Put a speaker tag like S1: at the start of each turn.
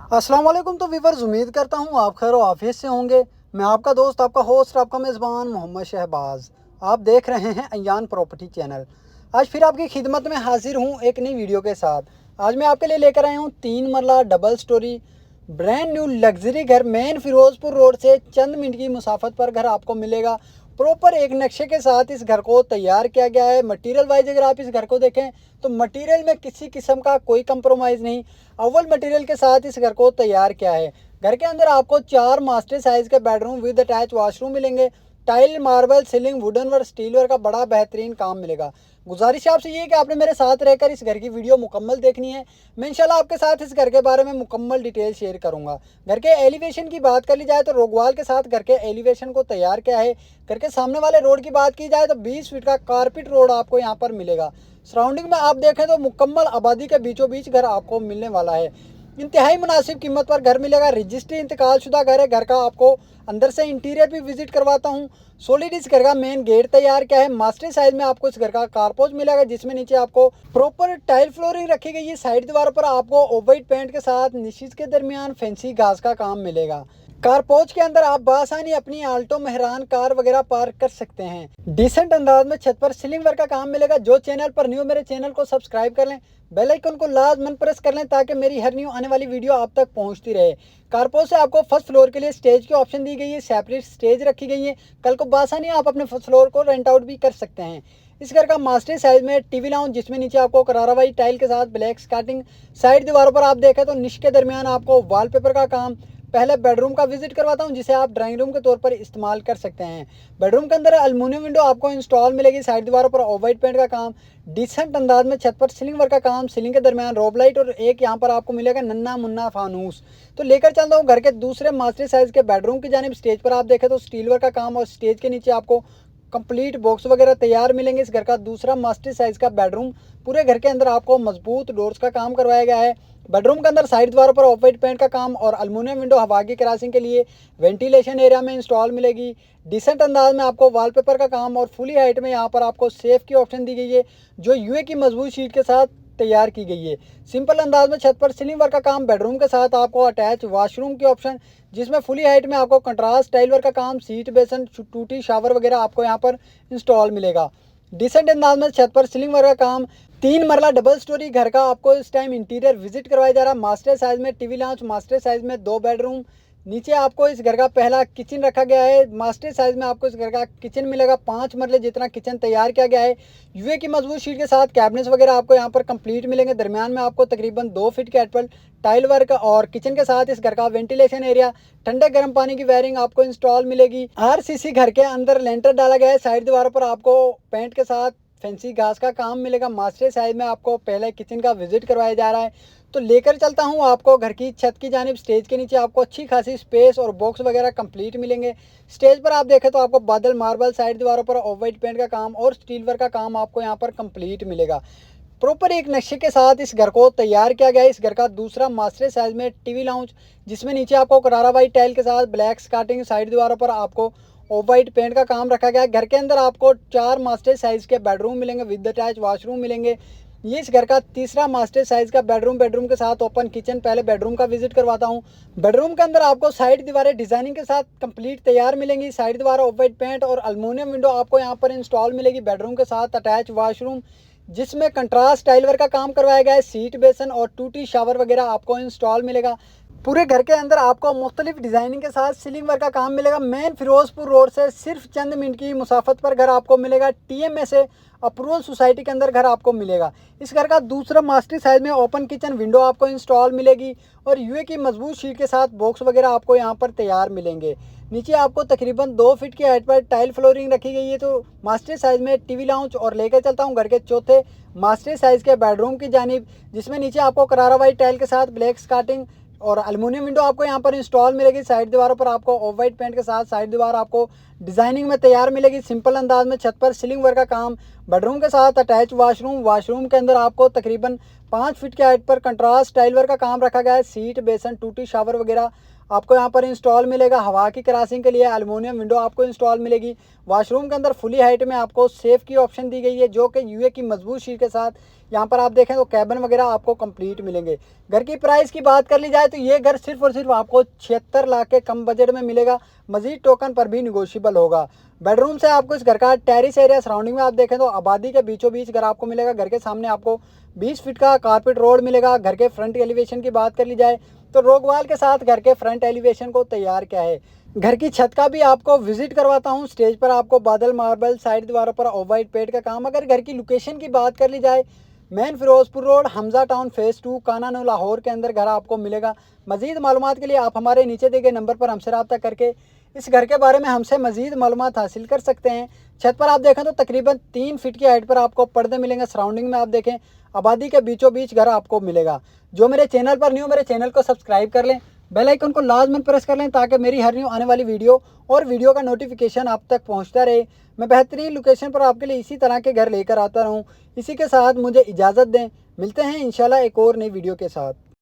S1: अस्सलाम वालेकुम। तो वीवर्स, उम्मीद करता हूँ आप खैर आफियत से होंगे। मैं आपका दोस्त, आपका होस्ट, आपका मेज़बान मोहम्मद शहबाज। आप देख रहे हैं अयान प्रॉपर्टी चैनल। आज फिर आपकी खिदमत में हाजिर हूँ एक नई वीडियो के साथ। आज मैं आपके लिए लेकर आया हूँ 3 मरला double storey brand new luxury घर। मेन फिरोजपुर रोड से चंद मिनट की मुसाफत पर घर आपको मिलेगा। प्रॉपर एक नक्शे के साथ इस घर को तैयार किया गया है। मटेरियल वाइज अगर आप इस घर को देखें तो मटेरियल में किसी किस्म का कोई कंप्रोमाइज़ नहीं, अव्वल मटेरियल के साथ इस घर को तैयार किया है। घर के अंदर आपको 4 मास्टर साइज के बेडरूम विद अटैच वॉशरूम मिलेंगे। Tile, marble, ceiling, wooden work, steel work का बड़ा बेहतरीन काम मिलेगा। गुजारिश आपसे ये है कि आपने मेरे साथ रहकर इस घर की वीडियो मुकम्मल देखनी है। मैं इंशाल्लाह आपके साथ इस घर के बारे में मुकम्मल डिटेल शेयर करूंगा। घर के एलिवेशन की बात कर ली जाए तो रोगवाल के साथ घर के एलिवेशन को तैयार किया है। घर के सामने वाले रोड की बात की जाए तो 20 फीट का कारपेट रोड आपको यहाँ पर मिलेगा। सराउंडिंग में आप देखें तो मुकम्मल आबादी के बीचों बीच घर आपको मिलने वाला है। इंतहाई मुनासिब कीमत पर घर मिलेगा। रजिस्ट्री इंतकाल शुदा घर है। घर का आपको अंदर से इंटीरियर भी विजिट करवाता हूँ। सॉलिड इस घर का मेन गेट तैयार किया है। मास्टर साइज में आपको इस घर का कारपोच मिलेगा, जिसमें नीचे आपको प्रॉपर टाइल फ्लोरिंग रखी गई है। साइड दीवारों पर आपको ऑफ वाइट पेंट के साथ निशित के दरमियान फैंसी घास का काम मिलेगा। कारपोच के अंदर आप बासानी अपनी आल्टो मेहरान कार वगैरह पार्क कर सकते हैं। डिसेंट अंदाज में छत पर सीलिंग वर्क का काम मिलेगा। जो चैनल पर न्यू, मेरे चैनल को सब्सक्राइब कर लें, बेल आइकन को लाजमन प्रेस कर लें ताकि मेरी हर न्यू आने वाली वीडियो आप तक पहुंचती रहे। कारपोच से आपको फर्स्ट फ्लोर के लिए स्टेज की ऑप्शन दी गई है। सेपरेट स्टेज रखी गई है। कल को बासानी आप अपने फर्स्ट फ्लोर को रेंट आउट भी कर सकते हैं। इस घर का मास्टर साइज में टीवी लाउंज, जिसमें नीचे आपको करारावाई टाइल के साथ ब्लैक स्कार्टिंग। साइड दीवारों पर आप देखें तो निश के दरमियान आपको वॉलपेपर का काम। पहले बेडरूम का विजिट करवाता हूं, जिसे आप ड्राइंग रूम के तौर पर इस्तेमाल कर सकते हैं। बेडरूम के अंदर एल्युमिनियम विंडो आपको इंस्टॉल मिलेगी। साइड दीवारों पर ऑफ वाइट पेंट का काम। डिसेंट अंदाज में छत पर सीलिंग वर्क का काम। सीलिंग के दरमियान रोब लाइट और एक यहाँ पर आपको मिलेगा नन्ना मुन्ना फानूस। तो लेकर चलता हूँ घर के दूसरे मास्टर साइज के बेडरूम की जानिब। स्टेज पर आप देखें तो स्टील वर्क का काम और स्टेज के नीचे आपको कंप्लीट बॉक्स वगैरह तैयार मिलेंगे। इस घर का दूसरा मास्टर साइज का बेडरूम। पूरे घर के अंदर आपको मजबूत डोर्स का काम करवाया गया है। बेडरूम के अंदर साइड दीवारों पर ऑफ वाइट पेंट का काम और एल्युमिनियम विंडो हवा की क्रॉसिंग के लिए वेंटिलेशन एरिया में इंस्टॉल मिलेगी। डिसेंट अंदाज में आपको वॉलपेपर का काम और फुली हाइट में यहाँ पर आपको सेफ की ऑप्शन दी गई है, जो यूए की मजबूत शीट के साथ तैयार की गई है। सिंपल अंदाज में छत पर सीलिंग वर्क का काम। बेडरूम के साथ आपको अटैच वॉशरूम की ऑप्शन, जिसमें फुली हाइट में आपको कंट्रास्ट टाइल वर्क का काम, सीट बेसन, टूटी शावर वगैरह आपको यहाँ पर इंस्टॉल मिलेगा। डिसेंट अंदाज में छत पर सीलिंग वर्क का काम। 3 मरला डबल स्टोरी घर का आपको इस टाइम इंटीरियर विजिट करवाया जा रहा है। मास्टर साइज में टीवी लॉन्च, मास्टर साइज में 2 बेडरूम। नीचे आपको इस घर का पहला किचन रखा गया है। मास्टर साइज में आपको इस घर का किचन मिलेगा। 5 मरले जितना किचन तैयार किया गया है। यूए की मजबूत शीट के साथ कैबिनेट्स वगैरह आपको यहाँ पर कंप्लीट मिलेंगे। दरमियान में आपको तकरीबन 2 फीट के एटपल टाइल वर्क और किचन के साथ इस घर का वेंटिलेशन एरिया, ठंडे गर्म पानी की वायरिंग आपको इंस्टॉल मिलेगी। आरसीसी घर के अंदर लेंटर डाला गया है। साइड दीवारों पर आपको पेंट के साथ फैंसी घास का काम मिलेगा। मास्टर साइज में आपको पहले किचन का विजिट करवाया जा रहा है। तो लेकर चलता हूँ आपको घर की छत की जानिब। स्टेज के नीचे आपको अच्छी खासी स्पेस और बॉक्स वगैरह कंप्लीट मिलेंगे। स्टेज पर आप देखें तो आपको बादल मार्बल, साइड दीवारों पर ऑफ वाइट पेंट का काम और स्टील वर्क का काम आपको यहाँ पर कंप्लीट मिलेगा। प्रॉपर एक नक्शे के साथ इस घर को तैयार किया गया है। इस घर का दूसरा मास्टर साइज में टीवी लाउंज, जिसमें नीचे आपको करारा वाइट टाइल के साथ ब्लैक स्कार्टिंग, साइड दीवारों पर आपको ऑफ वाइट पेंट का काम रखा गया है। घर के अंदर आपको 4 मास्टर साइज के बेडरूम मिलेंगे, विद अटैच वॉशरूम मिलेंगे। ये इस घर का तीसरा मास्टर साइज का बेडरूम। बेडरूम के साथ ओपन किचन। पहले बेडरूम का विजिट करवाता हूँ। बेडरूम के अंदर आपको साइड दीवारें डिजाइनिंग के साथ कंप्लीट तैयार मिलेंगी। साइड दीवार ऑफ वाइट पेंट और एल्युमिनियम विंडो आपको यहाँ पर इंस्टॉल मिलेगी। बेडरूम के साथ अटैच वॉशरूम, जिसमें कंट्रास्ट टाइल वर्क का काम करवाया गया है। सीट बेसन और टूटी शावर वगैरह आपको इंस्टॉल मिलेगा। पूरे घर के अंदर आपको मुख्तलिफ डिज़ाइनिंग के साथ सीलिंग वर्क का काम मिलेगा। मेन फिरोजपुर रोड से सिर्फ चंद मिनट की मुसाफत पर घर आपको मिलेगा। टीएमए से अप्रूवल सोसाइटी के अंदर घर आपको मिलेगा। इस घर का दूसरा मास्टर साइज में ओपन किचन विंडो आपको इंस्टॉल मिलेगी और यूए की मजबूत शीट के साथ बॉक्स वगैरह आपको यहाँ पर तैयार मिलेंगे। नीचे आपको तकरीबन 2 फीट की हाइट पर टाइल फ्लोरिंग रखी गई है। तो मास्टर साइज में टीवी लाउंज और लेकर चलता हूँ घर के चौथे मास्टर साइज के बेडरूम की जानिब, जिसमें नीचे आपको करारा वाइट टाइल के साथ ब्लैक स्कार्टिंग और एल्युमिनियम विंडो आपको यहाँ पर इंस्टॉल मिलेगी। साइड दीवारों पर आपको ऑफ वाइट पेंट के साथ साइड दीवार आपको डिजाइनिंग में तैयार मिलेगी। सिंपल अंदाज में छत पर सीलिंग वर्क का काम। बेडरूम के साथ अटैच वॉशरूम। वॉशरूम के अंदर आपको तकरीबन 5 फीट के हाइट पर कंट्रास्ट टाइल वर्क का काम रखा गया है। सीट बेसन, टूटी शावर वगैरह आपको यहाँ पर इंस्टॉल मिलेगा। हवा की क्रॉसिंग के लिए एल्युमिनियम विंडो आपको इंस्टॉल मिलेगी। वॉशरूम के अंदर फुली हाइट में आपको सेफ की ऑप्शन दी गई है, जो कि यूए की मजबूत शीट के साथ यहाँ पर आप देखें तो कैबिन वगैरह आपको कंप्लीट मिलेंगे। घर की प्राइस की बात कर ली जाए तो ये घर सिर्फ और सिर्फ आपको 76 लाख के कम बजट में मिलेगा। मजीद टोकन पर भी निगोशियबल होगा। बेडरूम से आपको इस घर का टेरिस एरिया सराउंडिंग में आप देखें तो आबादी के बीचों बीच घर आपको मिलेगा। घर के सामने आपको 20 फीट का कारपेट रोड मिलेगा। घर के फ्रंट एलिवेशन की बात कर ली जाए तो रोगवाल के साथ घर के फ्रंट एलिवेशन को तैयार किया है। घर की छत का भी आपको विजिट करवाता हूं। स्टेज पर आपको बादल मार्बल, साइड दीवारों पर ऑफ वाइट पेंट का काम। अगर घर की लोकेशन की बात कर ली जाए, main Firozpur road, Hamza town, phase 2, कानानू, लाहौर के अंदर घर आपको मिलेगा। मजीद मालूमात के लिए आप हमारे नीचे दिए गए नंबर पर हमसे रब्ता करके इस घर के बारे में हमसे मजीद मालूमात हासिल कर सकते हैं। छत पर आप देखें तो तकरीबन 3 फीट की हाइट पर आपको पर्दे मिलेंगे। सराउंडिंग में आप देखें आबादी के बीचों बीच घर आपको मिलेगा। जो मेरे चैनल पर न्यू, मेरे चैनल को सब्सक्राइब कर लें, बेल आइकन को लाजमन प्रेस कर लें ताकि मेरी हर न्यू आने वाली वीडियो और वीडियो का नोटिफिकेशन आप तक पहुंचता रहे। मैं बेहतरीन लोकेशन पर आपके लिए इसी तरह के घर लेकर आता रहूं। इसी के साथ मुझे इजाज़त दें। मिलते हैं इंशाल्लाह एक और नई वीडियो के साथ।